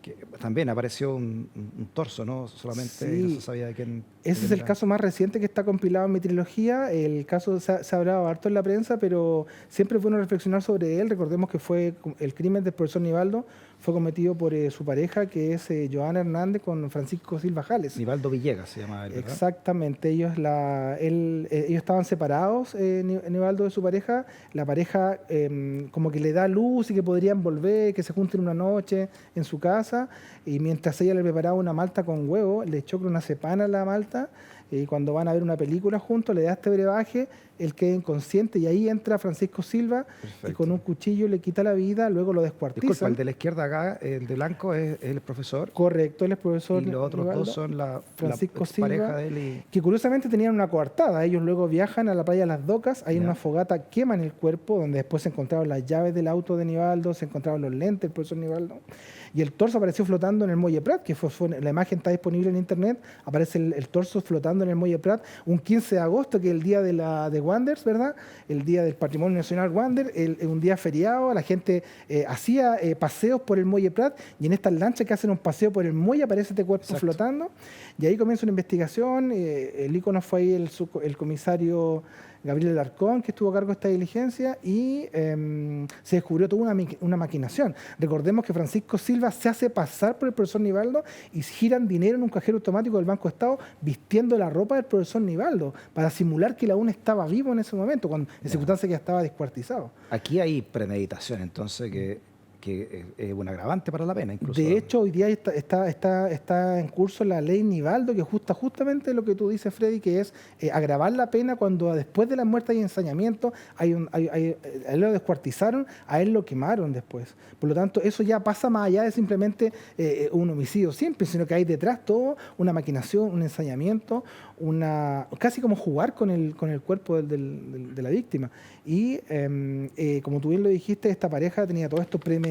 Que también apareció un torso, ¿no? Solamente Sí. no se sabía de quién. Ese es el caso más reciente que está compilado en mi trilogía. El caso se ha hablado harto en la prensa, pero siempre es bueno reflexionar sobre él. Recordemos que fue el crimen del profesor Nivaldo fue cometido por su pareja, que es Joana Hernández, con Francisco Silva Jales. Nivaldo Villegas se llama él, ¿verdad? Exactamente, ellos estaban separados, Nivaldo de su pareja. La pareja como que le da luz y que podrían volver, que se junten una noche en su casa, y mientras ella le preparaba una malta con huevo, le echó clonazepam a la malta, y cuando van a ver una película juntos le da este brebaje, él queda inconsciente y ahí entra Francisco Silva y Perfecto. con un cuchillo le quita la vida, luego lo Disculpa, descuartiza. el de la izquierda acá, el de blanco es el profesor. Correcto, él es profesor Y los otros Nivaldo. dos son la Francisco pareja Silva, de él y... que curiosamente tenían una coartada. Ellos luego viajan a la playa de Las Docas, hay Ya. una fogata, queman el cuerpo, donde después se encontraron las llaves del auto de Nivaldo, se encontraron los lentes del profesor Nivaldo, y el torso apareció flotando en el Muelle Prat, que la imagen está disponible en internet, aparece el torso flotando en el Muelle Prat, un 15 de agosto, que es el día de Wanderers, ¿verdad? El día del Patrimonio Nacional Wander, un día feriado, la gente hacía paseos por el Muelle Prat, y en estas lanchas que hacen un paseo por el muelle aparece este cuerpo Exacto. flotando, y ahí comienza una investigación. El ícono fue ahí el comisario Gabriel Alarcón, que estuvo a cargo de esta diligencia, y se descubrió toda una maquinación. Recordemos que Francisco Silva se hace pasar por el profesor Nivaldo y giran dinero en un cajero automático del Banco Estado vistiendo la ropa del profesor Nivaldo para simular que él aún estaba vivo en ese momento, cuando en circunstancia que ya estaba descuartizado. Aquí hay premeditación, entonces, que es un agravante para la pena, incluso. De hecho, hoy día está en curso la ley Nivaldo, que justamente lo que tú dices, Freddy, que es agravar la pena cuando después de la muerte hay ensañamiento, a él lo descuartizaron, a él lo quemaron después. Por lo tanto, eso ya pasa más allá de simplemente un homicidio simple, sino que hay detrás todo una maquinación, un ensañamiento, casi como jugar con el cuerpo de la víctima. Y como tú bien lo dijiste, esta pareja tenía todo esto premeditado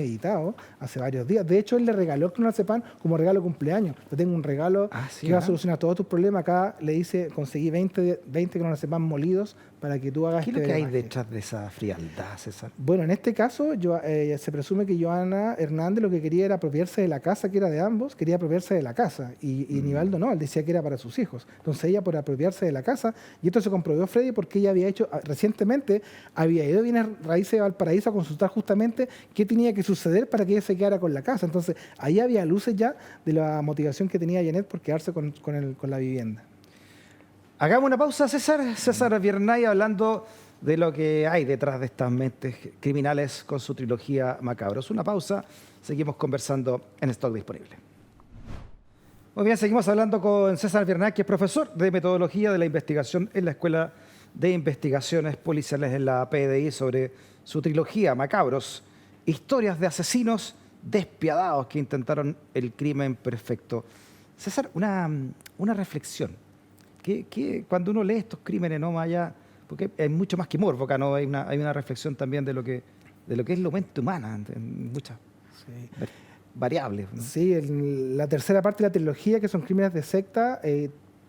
hace varios días. De hecho, él le regaló el clonazepam como regalo de cumpleaños. Yo tengo un regalo Sí, que va a solucionar todos tus problemas. Acá le dice, conseguí 20 clonazepam molidos para que tú hagas ¿Qué es lo que hay brebaje. detrás de esa frialdad, César? Bueno, en este caso se presume que Joana Hernández lo que quería era apropiarse de la casa que era de ambos, quería apropiarse de la casa, y Nivaldo no, él decía que era para sus hijos. Entonces ella Fiscalía por apropiarse de la casa. Y esto se comprobó, Freddy, porque ella había hecho, recientemente, había ido a Bienes Raíces de Valparaíso a consultar justamente qué tenía que suceder para que ella se quedara con la casa. Entonces, ahí había luces ya de la motivación que tenía Janet por quedarse con la vivienda. Hagamos una pausa, César. César Viernay hablando de lo que hay detrás de estas mentes criminales con su trilogía Macabros. Una pausa, seguimos conversando en Stock Disponible. Muy bien, seguimos hablando con César Viernay, que es profesor de metodología de la investigación en la Escuela de Investigaciones Policiales en la PDI sobre su trilogía Macabros, historias de asesinos despiadados que intentaron el crimen perfecto. César, una reflexión. Que cuando uno lee estos crímenes, no más allá, porque hay mucho más que morbo acá, ¿no? Hay una reflexión también de lo que es la mente humana en muchas variables, ¿no? Sí, la tercera parte de la trilogía, que son crímenes de secta,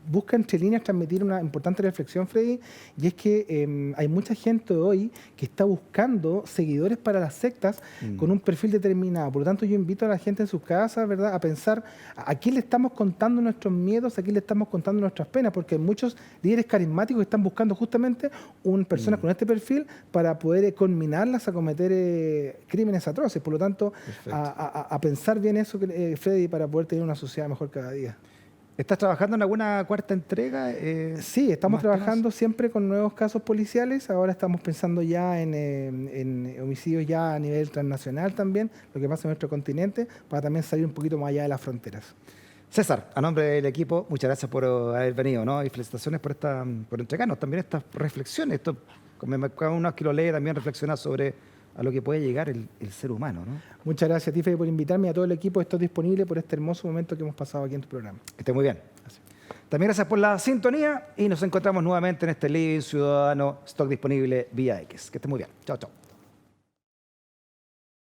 busca entre líneas transmitir una importante reflexión, Freddy, y es que hay mucha gente hoy que está buscando seguidores para las sectas con un perfil determinado. Por lo tanto, yo invito a la gente en sus casas, ¿verdad?, a pensar a quién le estamos contando nuestros miedos, a quién le estamos contando nuestras penas, porque hay muchos líderes carismáticos que están buscando justamente personas con este perfil para poder conminarlas a cometer crímenes atroces. Por lo tanto, a pensar bien eso, Freddy, para poder tener una sociedad mejor cada día. ¿Estás trabajando en alguna cuarta entrega? Sí, estamos trabajando siempre con nuevos casos policiales. Ahora estamos pensando ya en homicidios ya a nivel transnacional también, lo que pasa en nuestro continente, para también salir un poquito más allá de las fronteras. César, a nombre del equipo, muchas gracias por haber venido, ¿no? Y felicitaciones por entregarnos también estas reflexiones. Esto, como cada uno que lo lee, también reflexiona sobre a lo que puede llegar el ser humano, ¿no? Muchas gracias, Tiffany, por invitarme, a todo el equipo. Estoy disponible por este hermoso momento que hemos pasado aquí en tu programa. Que esté muy bien. Gracias. También gracias por la sintonía y nos encontramos nuevamente en este Living Ciudadano Stock Disponible vía X. Que esté muy bien. Chao, chao.